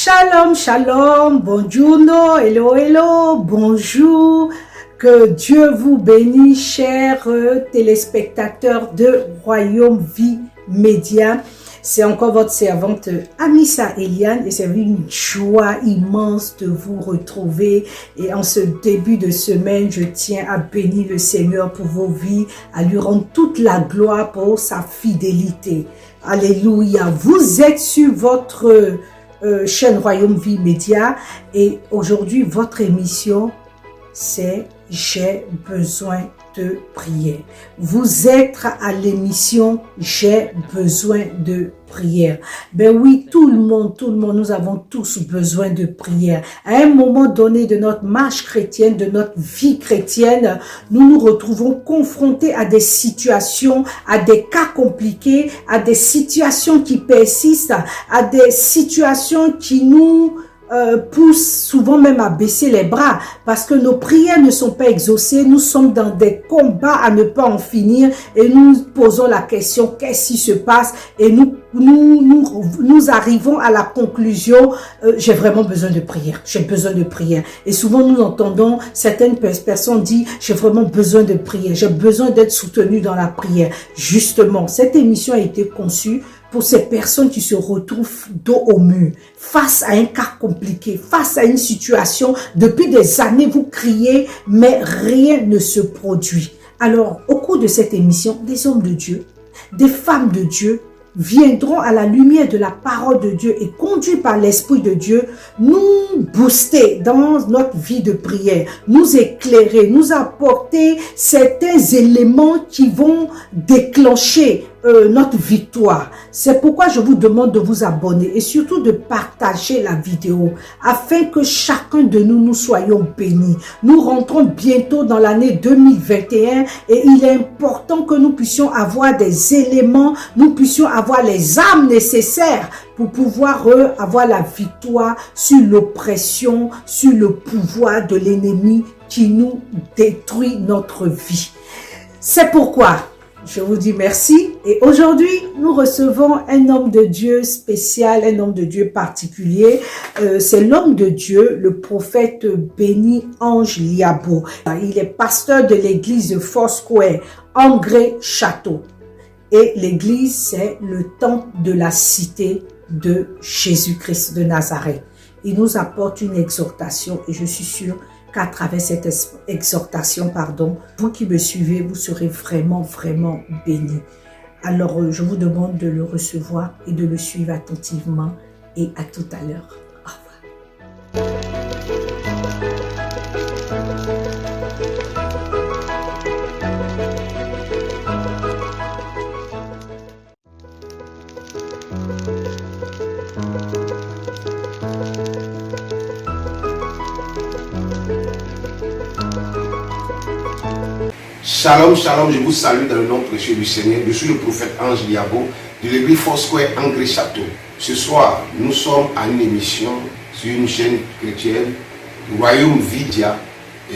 Shalom, shalom, buongiorno, hello, hello, bonjour. Que Dieu vous bénisse, chers téléspectateurs de Royaume Vie Média. C'est encore votre servante Amissa Eliane et c'est une joie immense de vous retrouver. Et en ce début de semaine, je tiens à bénir le Seigneur pour vos vies, à lui rendre toute la gloire pour sa fidélité. Alléluia. Vous êtes sur votre chaîne Royaume Vie Média et aujourd'hui, votre émission, c'est « J'ai besoin de prière ». Vous êtes à l'émission « J'ai besoin de prière ». Ben oui, tout le monde, nous avons tous besoin de prière. À un moment donné de notre marche chrétienne, de notre vie chrétienne, nous nous retrouvons confrontés à des situations, à des cas compliqués, à des situations qui persistent, à des situations qui nous pousse souvent même à baisser les bras parce que nos prières ne sont pas exaucées. Nous sommes dans des combats à ne pas en finir et nous posons la question qu'est-ce qui se passe et nous arrivons à la conclusion j'ai vraiment besoin de prière, j'ai besoin de prière. Et souvent nous entendons certaines personnes dire j'ai vraiment besoin de prière, j'ai besoin d'être soutenu dans la prière. Justement, cette émission a été conçue pour ces personnes qui se retrouvent dos au mur, face à un cas compliqué, face à une situation, depuis des années vous criez, mais rien ne se produit. Alors, au cours de cette émission, des hommes de Dieu, des femmes de Dieu, viendront à la lumière de la parole de Dieu et conduits par l'Esprit de Dieu, nous booster dans notre vie de prière, nous éclairer, nous apporter certains éléments qui vont déclencher notre victoire. C'est pourquoi je vous demande de vous abonner et surtout de partager la vidéo afin que chacun de nous soyons bénis. Nous rentrons bientôt dans l'année 2021 et il est important que nous puissions avoir des éléments, nous puissions avoir les armes nécessaires pour pouvoir avoir la victoire sur l'oppression, sur le pouvoir de l'ennemi qui nous détruit notre vie. C'est pourquoi je vous dis merci et aujourd'hui nous recevons un homme de Dieu spécial, un homme de Dieu particulier. C'est l'homme de Dieu, le prophète Béni Ange Liabo. Il est pasteur de l'église de Foursquare, Angré Château. Et l'église, c'est le temple de la cité de Jésus-Christ de Nazareth. Il nous apporte une exhortation et je suis sûre qu'à travers cette exhortation, vous qui me suivez, vous serez vraiment bénis. Alors, je vous demande de le recevoir et de le suivre attentivement et à tout à l'heure. Au revoir. Shalom, shalom, je vous salue dans le nom précieux du Seigneur. Je suis le prophète Ange Liabo de l'église Foursquare Angré Château. Ce soir, nous sommes à une émission sur une chaîne chrétienne, Royaume Vidia,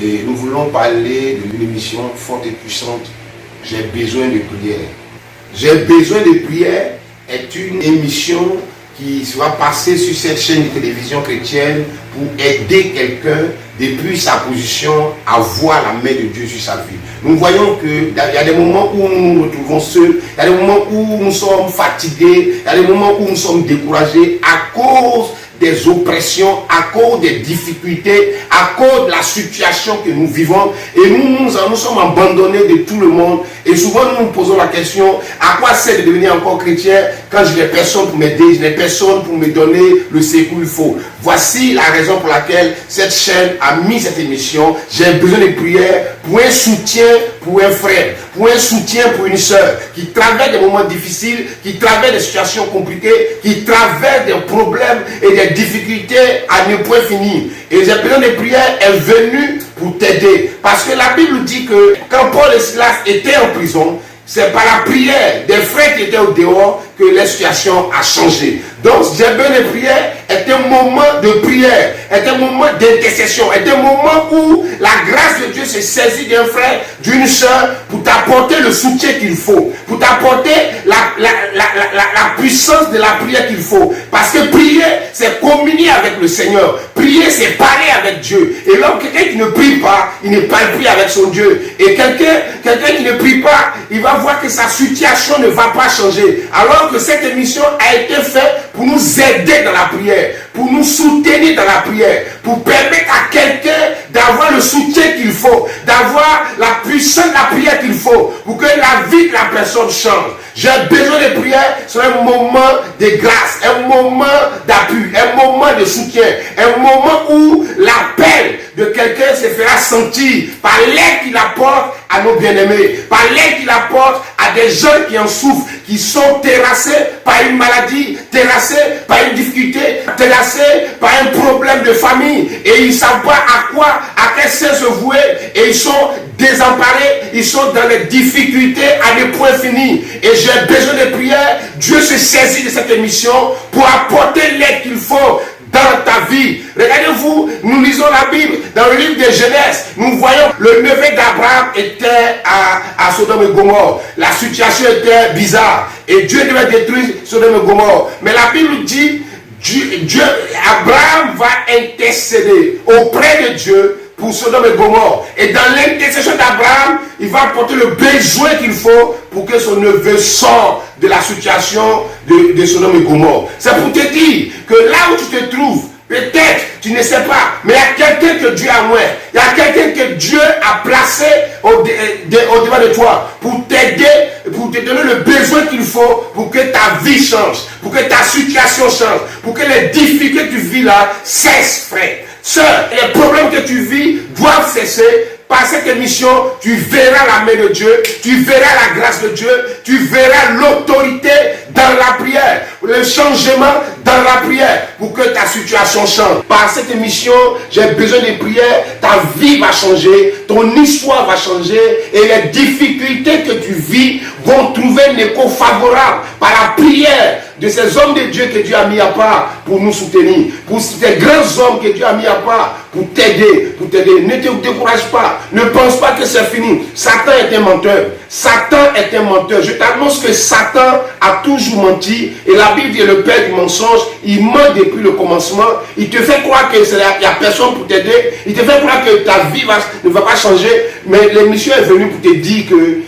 et nous voulons parler d'une émission forte et puissante. J'ai besoin de prière. J'ai besoin de prière est une émission qui sera passée sur cette chaîne de télévision chrétienne pour aider quelqu'un depuis sa position à voir la main de Dieu sur sa vie. Nous voyons qu'il y a des moments où nous nous retrouvons seuls, il y a des moments où nous sommes fatigués, il y a des moments où nous sommes découragés à cause des oppressions, à cause des difficultés, à cause de la situation que nous vivons. Et nous sommes abandonnés de tout le monde. Et souvent nous nous posons la question, à quoi sert de devenir encore chrétien quand je n'ai personne pour m'aider, je n'ai personne pour me donner le secours qu'il faut. Voici la raison pour laquelle cette chaîne a mis cette émission. J'ai besoin de prière pour un soutien pour un frère, pour un soutien pour une soeur qui traverse des moments difficiles, qui traverse des situations compliquées, qui traverse des problèmes et des difficultés à ne point finir. Et j'ai besoin de prière est venu pour t'aider. Parce que la Bible dit que quand Paul et Silas étaient en prison, c'est par la prière des frères qui étaient au dehors que la situation a changé. Donc, jeûne et prière est un moment de prière, est un moment d'intercession, est un moment où la grâce de Dieu se saisit d'un frère, d'une soeur, pour t'apporter le soutien qu'il faut, pour t'apporter la puissance de la prière qu'il faut. Parce que prier, c'est communier avec le Seigneur. Prier, c'est parler avec Dieu. Et là, quelqu'un qui ne prie pas, il n'est pas pris avec son Dieu. Et quelqu'un qui ne prie pas, il va voir que sa situation ne va pas changer. Alors que cette émission a été faite pour nous aider dans la prière, pour nous soutenir dans la prière, pour permettre à quelqu'un d'avoir le soutien qu'il faut, d'avoir la puissance de la prière qu'il faut, pour que la vie de la personne change. J'ai besoin de prière sur un moment de grâce, un moment d'appui, un moment de soutien, un moment où l'appel de quelqu'un se fera sentir par l'aide qu'il apporte à nos bien-aimés, par l'aide qu'il apporte à des gens qui en souffrent, qui sont terrassés par une maladie, terrassés par une difficulté, terrassés par un problème de famille, et ils ne savent pas à quel sens se vouer, et ils sont désemparés, ils sont dans les difficultés à des points finis. Et j'ai besoin de prière. Dieu se saisit de cette émission pour apporter l'aide qu'il faut dans ta vie. Regardez-vous, nous lisons la Bible dans le livre de Genèse. Nous voyons le neveu d'Abraham était à Sodome et Gomorrhe. La situation était bizarre et Dieu devait détruire Sodome et Gomorrhe. Mais la Bible dit, Abraham va intercéder auprès de Dieu pour Sodome et Gomorrhe. Et dans l'intercession d'Abraham, il va apporter le besoin qu'il faut pour que son neveu sorte de la situation de Sodome et Gomorre. C'est pour te dire que là où tu te trouves, peut-être tu ne sais pas, mais il y a quelqu'un que Dieu a moins. Il y a quelqu'un que Dieu a placé au-devant de toi pour t'aider, pour te donner le besoin qu'il faut pour que ta vie change, pour que ta situation change, pour que les difficultés que tu vis là cessent, frère. Sœur, les problèmes que tu vis doivent cesser. Par cette émission, tu verras la main de Dieu, tu verras la grâce de Dieu, tu verras l'autorité dans la prière, le changement dans la prière pour que ta situation change. Par cette émission, j'ai besoin de prière, ta vie va changer, ton histoire va changer et les difficultés que tu vis vont trouver un écho favorable par la prière de ces hommes de Dieu que Dieu a mis à part pour nous soutenir, pour ces grands hommes que Dieu a mis à part pour t'aider, Ne te décourage pas, ne pense pas que c'est fini. Satan est un menteur. Satan est un menteur. Je t'annonce que Satan a toujours menti et la Bible dit le père du mensonge, il ment depuis le commencement. Il te fait croire qu'il n'y a personne pour t'aider. Il te fait croire que ta vie ne va pas changer. Mais l'émission est venue pour te dire que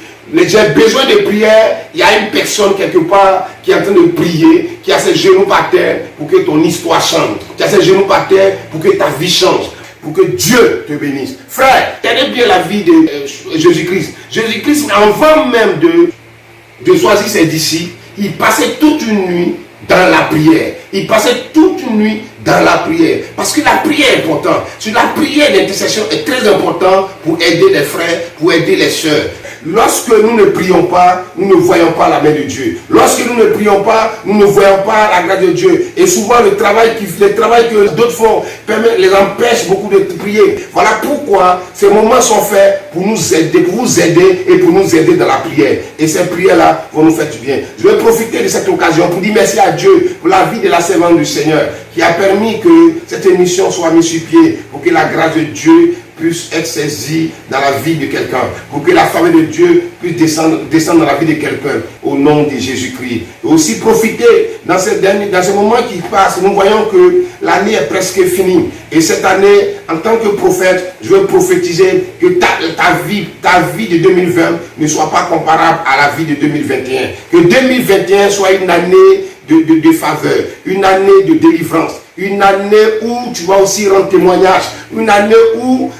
j'ai besoin de prière. Il y a une personne quelque part qui est en train de prier, qui a ses genoux par terre pour que ton histoire change, qui a ses genoux par terre pour que ta vie change, pour que Dieu te bénisse. Frère, tenez bien la vie de Jésus-Christ. Jésus-Christ, avant même de choisir ses disciples, il passait toute une nuit dans la prière. Il passait toute une nuit dans la prière. Parce que la prière est importante. La prière d'intercession est très importante pour aider les frères, pour aider les sœurs. Lorsque nous ne prions pas, nous ne voyons pas la main de Dieu. Lorsque nous ne prions pas, nous ne voyons pas la grâce de Dieu. Et souvent le travail que d'autres font les empêche beaucoup de prier. Voilà pourquoi ces moments sont faits pour nous aider, pour vous aider et pour nous aider dans la prière. Et ces prières-là vont nous faire du bien. Je vais profiter de cette occasion pour dire merci à Dieu pour la vie de la servante du Seigneur qui a permis que cette émission soit mise sur pied pour que la grâce de Dieu puisse être saisie dans la vie de quelqu'un, pour que la faveur de Dieu puisse descendre dans la vie de quelqu'un au nom de Jésus-Christ. Et aussi profiter dans ce moment qui passe, nous voyons que l'année est presque finie. Et cette année, en tant que prophète, je veux prophétiser que ta vie de 2020 ne soit pas comparable à la vie de 2021. Que 2021 soit une année de faveur, une année de délivrance, une année où tu vas aussi rendre témoignage, une année où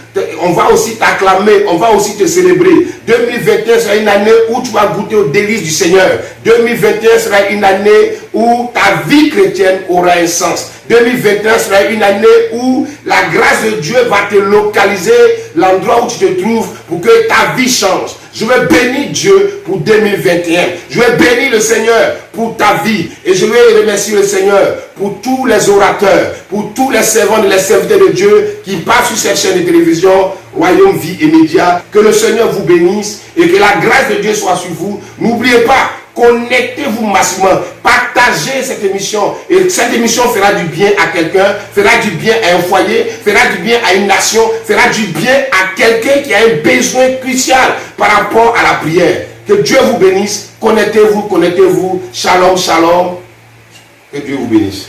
on va aussi t'acclamer, on va aussi te célébrer. 2021 sera une année où tu vas goûter aux délices du Seigneur. 2021 sera une année où ta vie chrétienne aura un sens. 2021 sera une année où la grâce de Dieu va te localiser l'endroit où tu te trouves pour que ta vie change. Je vais bénir Dieu pour 2021. Je vais bénir le Seigneur pour ta vie. Et je vais remercier le Seigneur pour tous les orateurs, pour tous les servants et les serviteurs de Dieu qui passent sur cette chaîne de télévision, Royaume Vie et Médias. Que le Seigneur vous bénisse et que la grâce de Dieu soit sur vous. N'oubliez pas, connectez-vous massivement, partagez cette émission et cette émission fera du bien à quelqu'un, fera du bien à un foyer, fera du bien à une nation, fera du bien à quelqu'un qui a un besoin crucial par rapport à la prière. Que Dieu vous bénisse, connectez-vous, connectez-vous, shalom, shalom, que Dieu vous bénisse.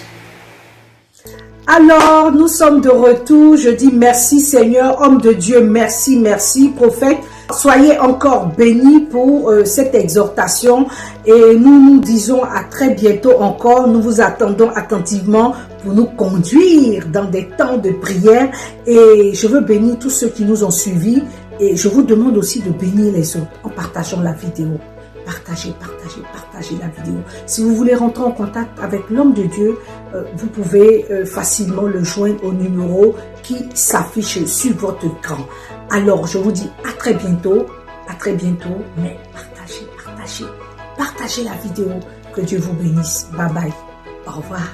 Alors, nous sommes de retour. Je dis merci Seigneur, homme de Dieu, merci, merci, prophète. Soyez encore bénis pour cette exhortation et nous nous disons à très bientôt encore. Nous vous attendons attentivement pour nous conduire dans des temps de prière et je veux bénir tous ceux qui nous ont suivis et je vous demande aussi de bénir les autres en partageant la vidéo. Partagez la vidéo. Si vous voulez rentrer en contact avec l'homme de Dieu, vous pouvez facilement le joindre au numéro qui s'affiche sur votre écran. Alors, je vous dis à très bientôt, mais partagez la vidéo. Que Dieu vous bénisse. Bye bye. Au revoir.